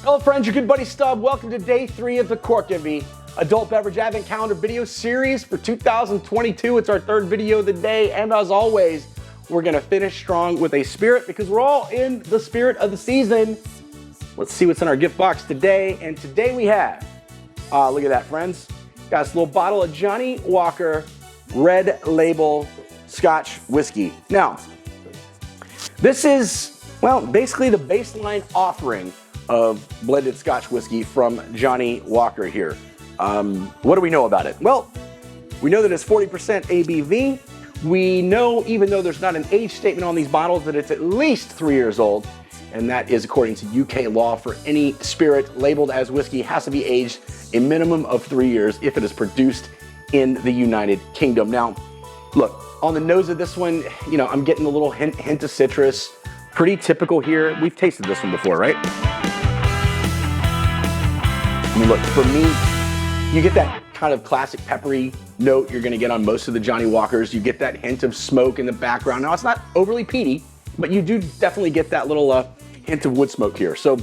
Hello friends, your good buddy Stub. Welcome to day 3 of the CorkEnvy Adult Beverage Advent Calendar video series for 2022. It's our 3rd video of the day, and as always, we're gonna finish strong with a spirit because we're all in the spirit of the season. Let's see what's in our gift box today, and today we have, look at that friends, got this little bottle of Johnny Walker Red Label Scotch whiskey. Now, this is, well, basically the baseline offering of blended Scotch whiskey from Johnny Walker here. What do we know about it? Well, we know that it's 40% ABV. We know, even though there's not an age statement on these bottles, that it's at least 3 years old, and that is according to UK law. For any spirit labeled as whiskey, has to be aged a minimum of 3 years if it is produced in the United Kingdom. Now, look, on the nose of this one, you know, I'm getting a little hint of citrus. Pretty typical here. We've tasted this one before, right? I mean, look, for me, you get that kind of classic peppery note you're gonna get on most of the Johnny Walkers. You get that hint of smoke in the background. Now, it's not overly peaty, but you do definitely get that little hint of wood smoke here. So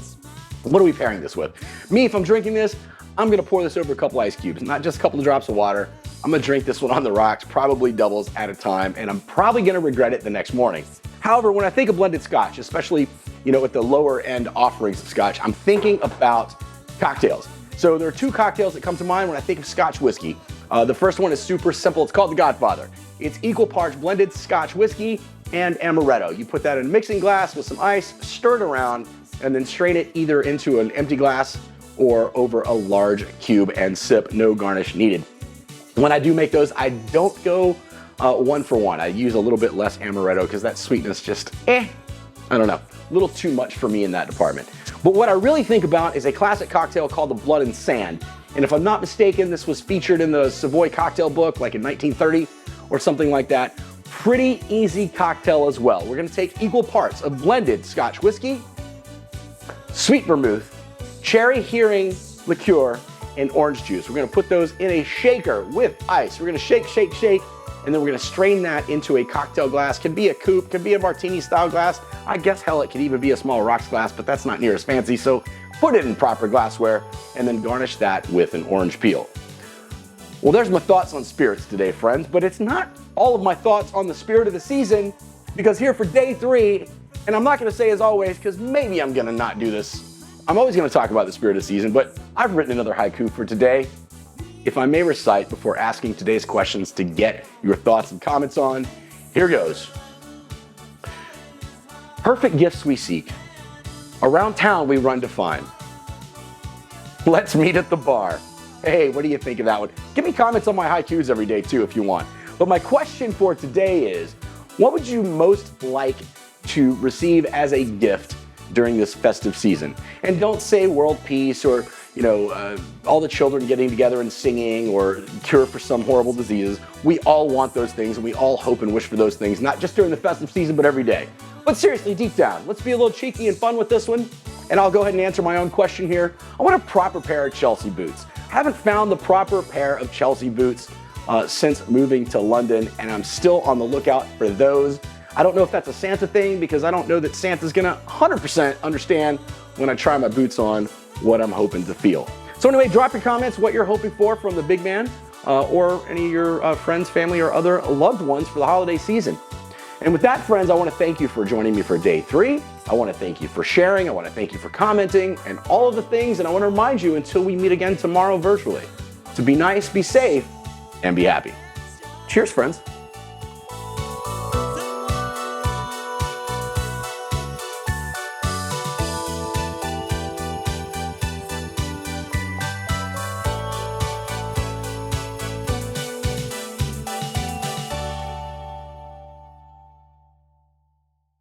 what are we pairing this with? Me, if I'm drinking this, I'm gonna pour this over a couple ice cubes, not just a couple of drops of water. I'm gonna drink this one on the rocks, probably doubles at a time, and I'm probably gonna regret it the next morning. However, when I think of blended Scotch, especially, you know, with the lower end offerings of Scotch, I'm thinking about cocktails. So there are 2 cocktails that come to mind when I think of Scotch whiskey. The first one is super simple. It's called the Godfather. It's equal parts blended Scotch whiskey and amaretto. You put that in a mixing glass with some ice, stir it around, and then strain it either into an empty glass or over a large cube and sip. No garnish needed. When I do make those, I don't go 1 for 1. I use a little bit less amaretto because that sweetness just, I don't know, a little too much for me in that department. But what I really think about is a classic cocktail called the Blood and Sand. And if I'm not mistaken, this was featured in the Savoy cocktail book like in 1930 or something like that. Pretty easy cocktail as well. We're gonna take equal parts of blended Scotch whiskey, sweet vermouth, cherry hearing liqueur, and orange juice. We're gonna put those in a shaker with ice. We're gonna shake, shake, shake, and then we're gonna strain that into a cocktail glass. Can be a coupe, can be a martini style glass. I guess hell, it could even be a small rocks glass, but that's not near as fancy. So put it in proper glassware and then garnish that with an orange peel. Well, there's my thoughts on spirits today, friends, but it's not all of my thoughts on the spirit of the season, because here for day 3, and I'm not gonna say as always, because maybe I'm gonna not do this. I'm always gonna talk about the spirit of the season, but I've written another haiku for today. If I may recite before asking today's questions to get your thoughts and comments on, here goes. Perfect gifts we seek, around town we run to find. Let's meet at the bar. Hey, what do you think of that one? Give me comments on my haikus every day too if you want. But my question for today is, what would you most like to receive as a gift during this festive season? And don't say world peace or, you know, all the children getting together and singing or cure for some horrible diseases. We all want those things and we all hope and wish for those things, not just during the festive season, but every day. But seriously, deep down, let's be a little cheeky and fun with this one. And I'll go ahead and answer my own question here. I want a proper pair of Chelsea boots. I haven't found the proper pair of Chelsea boots since moving to London, and I'm still on the lookout for those. I don't know if that's a Santa thing, because I don't know that Santa's gonna 100% understand when I try my boots on what I'm hoping to feel. So anyway, drop your comments, what you're hoping for from the big man or any of your friends, family, or other loved ones for the holiday season. And with that, friends, I want to thank you for joining me for day 3. I want to thank you for sharing. I want to thank you for commenting and all of the things. And I want to remind you, until we meet again tomorrow virtually, to be nice, be safe, and be happy. Cheers, friends.